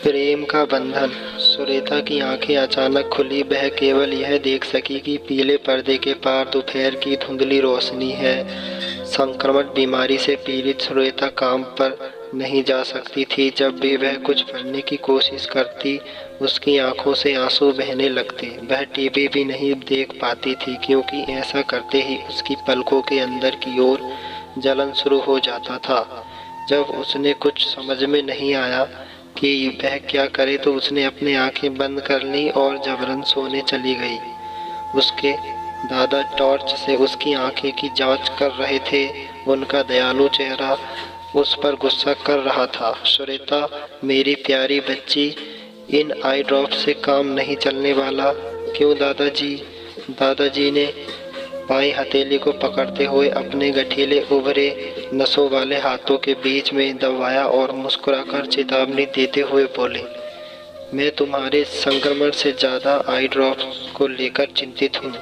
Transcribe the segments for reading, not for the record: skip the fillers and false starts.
प्रेम का बंधन। सुरेता की आंखें अचानक खुली। वह केवल यह देख सकी कि पीले पर्दे के पार दोपहर की धुंधली रोशनी है। संक्रमण बीमारी से पीड़ित सुरेता काम पर नहीं जा सकती थी। जब भी वह कुछ पढ़ने की कोशिश करती, उसकी आंखों से आंसू बहने लगते। वह टीवी भी नहीं देख पाती थी, क्योंकि ऐसा करते ही उसकी पलकों के अंदर की ओर जलन शुरू हो जाता था। जब उसने कुछ समझ में नहीं आया कि वह क्या करे, तो उसने अपनी आंखें बंद कर ली और जबरन सोने चली गई। उसके दादा टॉर्च से उसकी आंखें की जांच कर रहे थे। उनका दयालु चेहरा उस पर गुस्सा कर रहा था। सुरेता, मेरी प्यारी बच्ची, इन आई ड्रॉप से काम नहीं चलने वाला। क्यों दादाजी? दादाजी ने बाई हथेली को पकड़ते हुए अपने गठीले उभरे नसों वाले हाथों के बीच में दबाया और मुस्कुराकर चेतावनी देते हुए बोले, मैं तुम्हारे संक्रमण से ज्यादा आई ड्रॉप को लेकर चिंतित हूँ।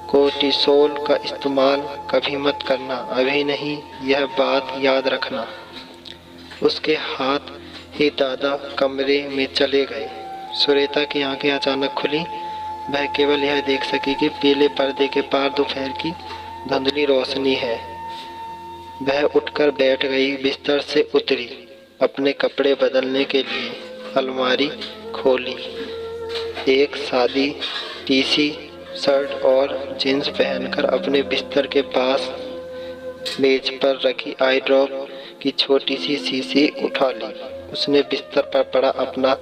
कोर्टिसोल का इस्तेमाल कभी मत करना, अभी नहीं, यह बात याद रखना। उसके हाथ ही दादा कमरे में चले गए। सुरेता की आंखें अचानक खुली। वह केवल यह देख सकी कि पीले पर्दे के पार दोपहर की धुंधली रोशनी है। वह उठकर बैठ गई, बिस्तर से उतरी, अपने कपड़े बदलने के लिए अलमारी खोली। एक सादी टी शर्ट और जींस पहनकर अपने बिस्तर के पास मेज पर रखी आई ड्रॉप की छोटी सी शीशी उठा ली। उसने बिस्तर पर पड़ा अपना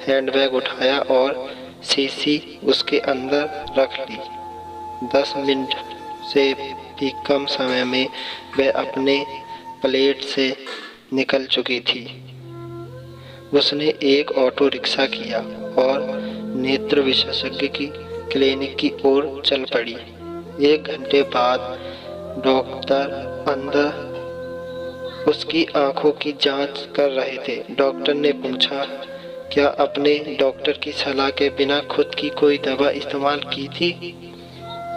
हैंडबैग उठाया और शीशी उसके अंदर रख ली। 10 मिनट से भी कम समय में वह अपने प्लेट से निकल चुकी थी। उसने एक ऑटो रिक्शा किया और नेत्र विशेषज्ञ की क्लिनिक की ओर चल पड़ी। 1 घंटे बाद डॉक्टर अंदर उसकी आंखों की जांच कर रहे थे। डॉक्टर ने पूछा, क्या आपने डॉक्टर की सलाह के बिना खुद की कोई दवा इस्तेमाल की थी?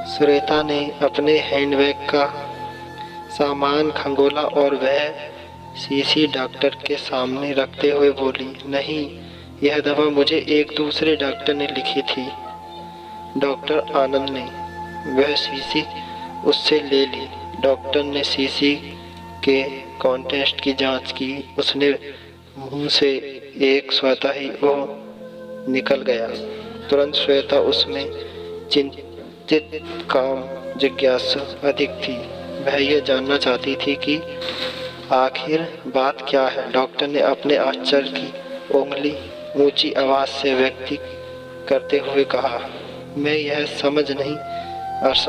सुरेता ने अपने हैंडबैग का सामान खंगोला और वह शीशी डॉक्टर के सामने रखते हुए बोली, नहीं, यह दवा मुझे एक दूसरे डॉक्टर ने लिखी थी, डॉक्टर आनंद ने। वह शीशी उससे ले ली। डॉक्टर ने शीशी के कॉन्टेस्ट की जांच की। उसने मुंह से एक स्वतः ही वो निकल गया। तुरंत श्वेता उसमें चिंतित, काम, जिज्ञासु अधिक थी। वह यह जानना चाहती थी कि आखिर बात क्या है। डॉक्टर ने अपने आश्चर्य की उंगली ऊंची आवाज से व्यक्त करते हुए कहा, मैं यह समझ नहीं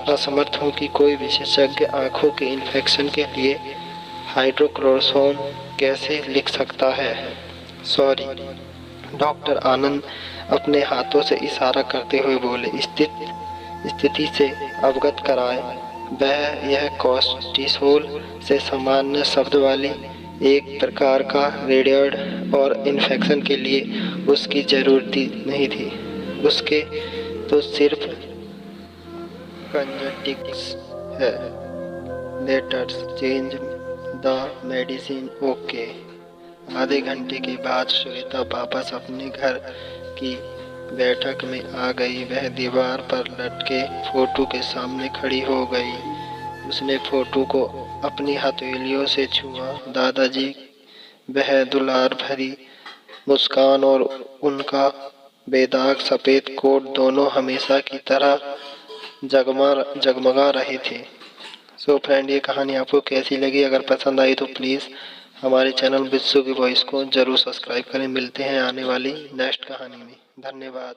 असमर्थ हूँ कि कोई विशेषज्ञ आंखों के इन्फेक्शन के लिए हाइड्रोक्लोरोक्विन कैसे लिख सकता है। सॉरी। डॉक्टर आनंद अपने हाथों से इशारा करते हुए बोले, स्थिति से अवगत कराए। वह यह कोर्टिसोल से सामान्य शब्द वाली एक प्रकार का रेडियोड और इन्फेक्शन के लिए उसकी जरूरत नहीं थी। उसके तो सिर्फ कंजक्टिविटिस है। Letters change the medicine okay. आधे घंटे के बाद श्वेता वापस अपने घर की बैठक में आ गई। वह दीवार पर लटके फोटो के सामने खड़ी हो गई। उसने फोटो को अपनी हथेलियों से छुआ। दादाजी, वह दुलार भरी मुस्कान और उनका बेदाग सफेद कोट दोनों हमेशा की तरह जगमगा रहे थे। सो फ्रेंड, ये कहानी आपको कैसी लगी? अगर पसंद आई तो प्लीज़ हमारे चैनल बिट्सू की वॉइस को जरूर सब्सक्राइब करें। मिलते हैं आने वाली नेक्स्ट कहानी में। धन्यवाद।